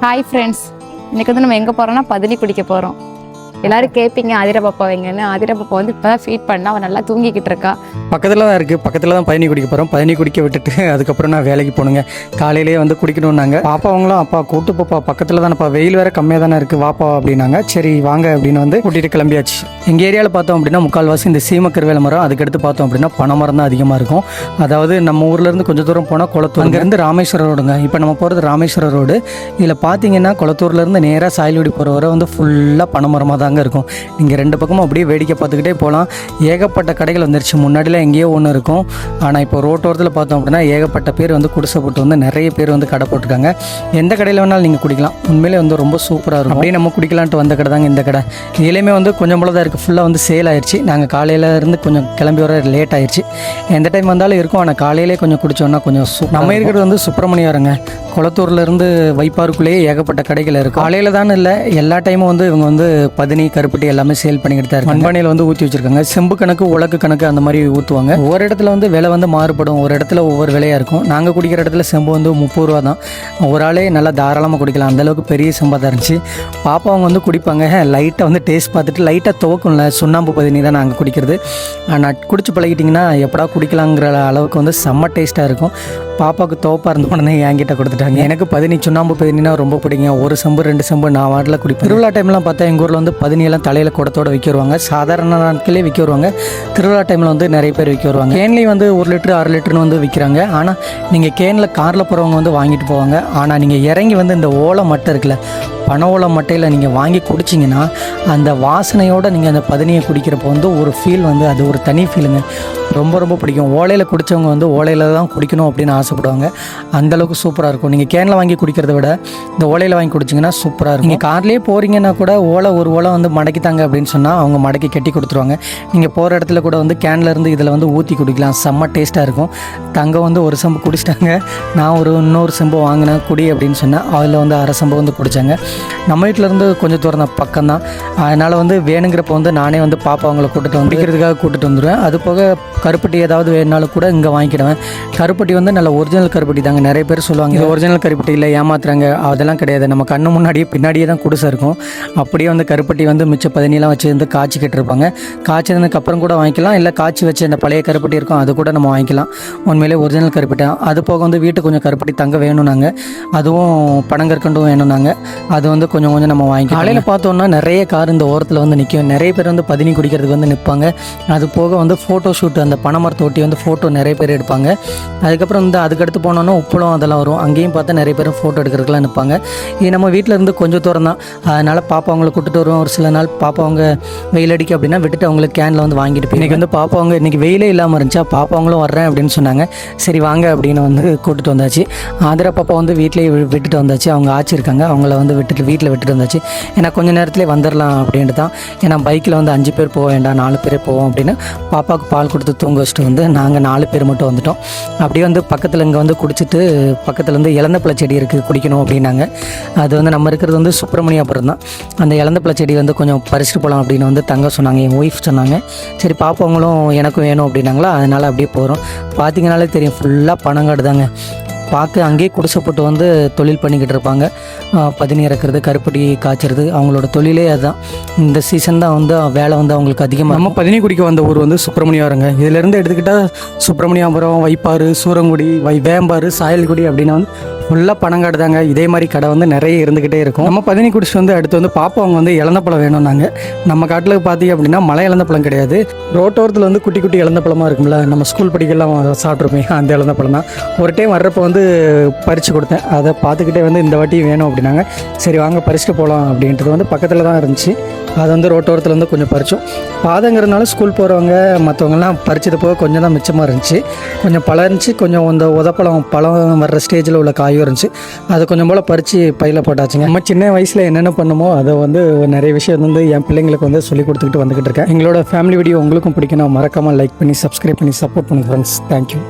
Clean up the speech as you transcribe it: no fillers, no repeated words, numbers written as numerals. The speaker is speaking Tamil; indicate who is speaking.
Speaker 1: ஹாய் ஃப்ரெண்ட்ஸ், இன்றைக்கி வந்து நம்ம எங்கே போகிறோம்னா பதனி குடிக்க போகிறோம். எல்லோரும் கேட்பீங்க ஆதிரா பாப்பா வைங்கன்னு. ஆதிரா பாப்பா வந்து இப்போ ஃபீட் பண்ணால் அவன் நல்லா தூங்கிக்கிட்டு இருக்கா.
Speaker 2: பக்கத்தில் தான் இருக்குது, பக்கத்தில் தான் பதனி குடிக்க போகிறோம். பதனி குடிக்க விட்டுட்டு அதுக்கப்புறம் நான் வேலைக்கு போகணுங்க. காலையிலேயே வந்து குடிக்கணுன்னாங்க. பாப்பா அவங்களும் அப்பா கூட்டு பாப்பா பக்கத்தில் தானேப்பா, வெயில் வேறு கம்மியாக தானே இருக்குது வாப்பா அப்படின்னாங்க. சரி வாங்க அப்படின்னு வந்து கூட்டிகிட்டு கிளம்பியாச்சு. எங்கள் ஏரியாவில் பார்த்தோம் அப்படின்னா முக்கால்வாசி இந்த சீமக்கருவேல மரம், அதுக்கடுத்து பார்த்தோம் அப்படின்னா பனை மரம் தான் அதிகமாக இருக்கும். அதாவது நம்ம ஊர்லேருந்து கொஞ்சம் தூரம் போனால் குளத்தூர், அங்கேருந்து ராமேஸ்வரம் ரோடுங்க. இப்போ நம்ம போகிறது ராமேஸ்வரம் ரோடு. இதில் பார்த்தீங்கன்னா குளத்தூர்லேருந்து நேராக சாயல்குடி போகிற வரை வந்து ஃபுல்லாக பனை மரமாக தாங்க இருக்கும். நீங்கள் ரெண்டு பக்கமும் அப்படியே வேடிக்கை பார்த்துக்கிட்டே போகலாம். ஏகப்பட்ட கடைகள் வந்துருச்சு. முன்னாடிலாம் எங்கேயோ ஒன்று இருக்கும், ஆனால் இப்போ ரோட்டோரத்தில் பார்த்தோம் அப்படின்னா ஏகப்பட்ட பேர் வந்து குடிசை போட்டு வந்து நிறைய பேர் வந்து கடை போட்டிருக்காங்க. எந்த கடையில் வேணாலும் நீங்கள் குடிக்கலாம். உண்மையிலே வந்து ரொம்ப சூப்பராக இருக்கும். அப்படியே நம்ம குடிக்கலான்ட்டு வந்த கடை தாங்க இந்த கடை. இதுலேயுமே வந்து கொஞ்சம் போல தான் இருக்குது, ஃபுல்லாக வந்து சேல் ஆயிடுச்சு. நாங்கள் காலையில் இருந்து கொஞ்சம் கிளம்பி வர லேட் ஆயிடுச்சு. எந்த டைம் வந்தாலும் இருக்கும், ஆனால் காலையிலே கொஞ்சம் குடித்தோன்னா கொஞ்சம் நம்ம இருக்கிறது வந்து சுப்பிரமணியாருங்க. குளத்தூர்லேருந்து வைப்பாருக்குள்ளேயே ஏகப்பட்ட கடைகள் இருக்குது. காலையில் தான் இல்லை, எல்லா டைமும் வந்து இவங்க வந்து பதனி கருப்பட்டி எல்லாமே சேல் பண்ணிக்கிட்டு தான் இருக்காங்க. மண்பானையில் வந்து ஊற்றி வச்சுருக்காங்க. செம்பு கணக்கு உலக்கு கணக்கு அந்த மாதிரி ஊற்றுவாங்க. ஒவ்வொரு இடத்துல வந்து விலை வந்து மாறுபடும், ஒரு இடத்துல ஒவ்வொரு விலையாக இருக்கும். நாங்கள் குடிக்கிற இடத்துல செம்பு வந்து 30 ரூபா தான். ஒரு ஆளே நல்லா தாராளமாக குடிக்கலாம், அந்தளவுக்கு பெரிய செம்பாக தான் இருந்துச்சு. பாப்பா அவங்க வந்து குடிப்பாங்க. லைட்டாக வந்து டேஸ்ட் பார்த்துட்டு லைட்டாக துவக்கும்ல, சுண்ணாம்பு பதனி தான் நாங்கள் குடிக்கிறது. ஆனால் குடிச்சு பழகிட்டிங்கன்னா எப்படா குடிக்கலாங்கிற அளவுக்கு வந்து செம்ம டேஸ்ட்டாக இருக்கும். பாப்பாவுக்கு தோப்பாக இருந்த உடனே என்கிட்ட கொடுத்துட்டாங்க. எனக்கு பதனி சுண்ணாம்பு பதனினா ரொம்ப பிடிக்கும். ஒரு செம்பு 2 செம்பு நான் வாட்டில் குடிப்பேன். திருவிழா டைம்லாம் பார்த்தா எங்கள் ஊரில் வந்து பதனியெல்லாம் தலையில் குடத்தோடு விற்க வருவாங்க. சாதாரண நாட்களே விற்க வருவாங்க. திருவிழா டைமில் வந்து நிறைய பேர் விற்க வருவாங்க. கேன்லேயும் வந்து 1 லிட்டரு 6 லிட்டருன்னு வந்து விற்கிறாங்க. ஆனால் நீங்கள் கேனில் காரில் போகிறவங்க வந்து வாங்கிட்டு போவாங்க. ஆனால் நீங்கள் இறங்கி வந்து இந்த ஓலை மட்டை இருக்குல்ல, பனை ஓலை மட்டையில் நீங்கள் வாங்கி குடிச்சிங்கன்னா அந்த வாசனையோடு நீங்கள் அந்த பதனியை குடிக்கிறப்போ வந்து ஒரு ஃபீல் வந்து அது ஒரு தனி ஃபீலுங்க. ரொம்ப ரொம்ப பிடிக்கும். ஓலையில் குடித்தவங்க வந்து ஓலையில் தான் குடிக்கணும் அப்படின்னு ஆசைப்படுவாங்க. அந்தளவுக்கு சூப்பராக இருக்கும். நீங்கள் கேனில் வாங்கி குடிக்கிறத விட இந்த ஓலையில் வாங்கி குடிச்சிங்கன்னா சூப்பராக இருக்கும். நீங்கள் கார்லேயே போகிறீங்கன்னா கூட ஒரு ஓலை வந்து மடக்கித்தாங்க அப்படின்னு சொன்னால் அவங்க மடக்கி கட்டி கொடுத்துருவாங்க. நீங்கள் போகிற இடத்துல கூட வந்து கேனில் இருந்து இதில் வந்து ஊற்றி குடிக்கலாம். செம்ம டேஸ்ட்டாக இருக்கும். தங்கம் வந்து ஒரு செம்பு குடிச்சிட்டாங்க. நான் இன்னொரு செம்பு வாங்கினேன் குடி அப்படின்னு சொன்னேன். அதில் வந்து அரை செம்பு வந்து குடித்தாங்க. நம்ம வீட்டிலேருந்து கொஞ்சம் தூரம் தான், பக்கம் தான். அதனால் வந்து வேணுங்கிறப்ப வந்து நானே வந்து பாப்பா அவங்கள கூட்டிட்டு வந்து குடிக்கிறதுக்காக கூட்டிட்டு வந்துடுவேன். அது போக கருப்பட்டி ஏதாவது வேணுனாலும் கூட இங்கே வாங்கிக்கிடுவேன். கருப்பட்டி வந்து நல்ல ஒரிஜினல் கருப்பட்டி தாங்க. நிறைய பேர் சொல்லுவாங்க இது ஒரிஜினல் கருப்பட்டி இல்லை, ஏமாத்துறாங்க. அதெல்லாம் கிடையாது. நம்ம கண்ணு முன்னாடியே பின்னாடியே தான் குடிசை இருக்கும். அப்படியே வந்து கருப்பட்டி வந்து மிச்ச பதனியெல்லாம் வச்சு வந்து காய்ச்சிக்கிட்டு இருப்பாங்க. காய்ச்சதுக்கப்புறம் கூட வாங்கிக்கலாம், இல்லை காய்ச்சி வச்சு அந்த பழைய கருப்பட்டி இருக்கும் அது கூட நம்ம வாங்கிக்கலாம். உண்மையிலே ஒரிஜினல் கருப்பட்டி. அது போக வந்து வீட்டுக்கு கொஞ்சம் கருப்பட்டி தங்க வேணும்னாங்க, அதுவும் பனங்கற்கண்டும் வேணும்னாங்க. அது வந்து கொஞ்சம் கொஞ்சம் நம்ம வாங்கிக்கலாம். காலையில் பார்த்தோன்னா நிறைய கார் இந்த ஓரத்தில் வந்து நிற்கும். நிறைய பேர் வந்து பதனி குடிக்கிறதுக்கு வந்து நிற்பாங்க. அது போக வந்து ஃபோட்டோ ஷூட், அந்த பனைமரத்தை ஒட்டி வந்து ஃபோட்டோ நிறைய பேர் எடுப்பாங்க. அதுக்கப்புறம் வந்து அதுக்கடுத்து போனோன்னா உப்பளம் அதெல்லாம் வரும். அங்கேயும் பார்த்தா நிறைய பேர் ஃபோட்டோ எடுக்கிறதுக்குலாம் நிற்பாங்க. இது நம்ம வீட்டில் இருந்து கொஞ்சம் தூரம் தான். அதனால் பாப்பா அவங்கள கூப்பிட்டு வருவோம். ஒரு சில நாள் பாப்பா அவங்க வெயில் அடிக்க அப்படின்னா விட்டுட்டு அவங்களுக்கு கேனில் வந்து வாங்கிட்டு போய் இன்றைக்கி வந்து பாப்பா அவங்க இன்றைக்கி வெயிலே இல்லாமல் இருந்துச்சா, பாப்பா அவங்களும் வர்றேன் அப்படின்னு சொன்னாங்க. சரி வாங்க அப்படின்னு வந்து கூப்பிட்டு வந்தாச்சு. ஆதிரா பாப்பா வந்து வீட்டிலேயே விட்டுட்டு வந்தாச்சு. அவங்க ஆச்சு இருக்காங்க, அவங்கள வந்து வீட்டில் விட்டுட்டு வந்தாச்சு. ஏன்னா கொஞ்சம் நேரத்துலேயே வந்துடலாம் அப்படின்ட்டு தான். ஏன்னா பைக்கில் வந்து 5 பேர் போக வேண்டாம், 4 பேரே போவோம் அப்படின்னு பாப்பாவுக்கு பால் கொடுத்து தூங்க வச்சுட்டு வந்து நாங்கள் 4 பேர் மட்டும் வந்துட்டோம். அப்படியே வந்து பக்கத்தில் இங்கே வந்து குடிச்சிட்டு பக்கத்தில் வந்து இலந்தப்பழ செடி இருக்குது குடிக்கணும் அப்படின்னாங்க. அது வந்து நம்ம இருக்கிறது வந்து சுப்பிரமணியாபுரம் தான். அந்த இலந்தப்பழ செடி வந்து கொஞ்சம் பறிச்சுட்டு போகலாம் அப்படின்னு வந்து தங்க சொன்னாங்க, என் ஒய்ஃப் சொன்னாங்க. சரி பாப்பாவங்களும் எனக்கும் வேணும் அப்படின்னாங்களா, அதனால் அப்படியே போகிறோம். பார்த்தீங்கனாலே தெரியும் ஃபுல்லாக பனங்காடு தாங்க. பார்க்க அங்கேயே குடிசை போட்டு வந்து தொழில் பண்ணிக்கிட்டு இருப்பாங்க. பதனி இறக்குறது, கருப்பட்டி காய்ச்சறது, அவங்களோட தொழிலே அதுதான். இந்த சீசன் தான் வந்து வேலை வந்து அவங்களுக்கு அதிகமாக. நம்ம பதனி குடிக்க வந்த ஊர் வந்து சுப்பிரமணியாபுரங்க. இதிலேருந்து எடுத்துக்கிட்டால் சுப்பிரமணியாபுரம், வைப்பாறு, சூரங்குடி, வேம்பாறு, சாயல்குடி அப்படின்னு வந்து ஃபுல்லாக பனங்காடு தாங்க. இதே மாதிரி கடை வந்து நிறைய இருந்துக்கிட்டே இருக்கும். நம்ம பதனி குடிச்சு வந்து அடுத்து வந்து பாப்பா அவங்க வந்து இலந்தப்பழம் வேணும்னாங்க. நம்ம காட்டில் பார்த்தீங்க அப்படின்னா மலை இலந்தப்பழம் கிடையாது. ரோட்டோரத்தில் வந்து குட்டி குட்டி இலந்தப்பழமாக இருக்கும்ல, நம்ம ஸ்கூல் படிக்கலாம் சாப்பிட்ருப்போம். அந்த இலந்தப்பழம் தான். ஒரு டைம் வர்றப்போ வந்து பறித்து கொடுத்தேன். அதை பார்த்துக்கிட்டே வந்து இந்த வாட்டி வேணும் அப்படின்னாங்க. சரி வாங்க பறிச்சுட்டு போகலாம் அப்படின்றது வந்து பக்கத்தில் தான் இருந்துச்சு. அது வந்து ரோட்டோரத்தில் வந்து கொஞ்சம் பறித்தோம். பாதங்கிறதுனால ஸ்கூல் போகிறவங்க மற்றவங்கலாம் பறிச்சது போக கொஞ்சம் தான் மிச்சமாக இருந்துச்சு. கொஞ்சம் பழம் இருந்துச்சு, கொஞ்சம் இந்த பழம் வர்ற ஸ்டேஜில் உள்ள காயும் இருந்துச்சு. அதை கொஞ்சம் போல் பறித்து பையில் போட்டாச்சுங்க. நம்ம சின்ன வயசில் என்னென்ன பண்ணுமோ அதை வந்து நிறைய விஷயம் வந்து என் பிள்ளைங்களுக்கு வந்து சொல்லி கொடுத்துக்கிட்டு வந்துக்கிட்டு இருக்கேன். எங்களோட ஃபேமிலி வீடியோ உங்களுக்கும் பிடிக்கணும், மறக்காமல் லைக் பண்ணி சப்ஸ்கிரைப் பண்ணி சப்போர்ட் பண்ணுங்கள் ஃப்ரெண்ட்ஸ். தேங்க்யூ.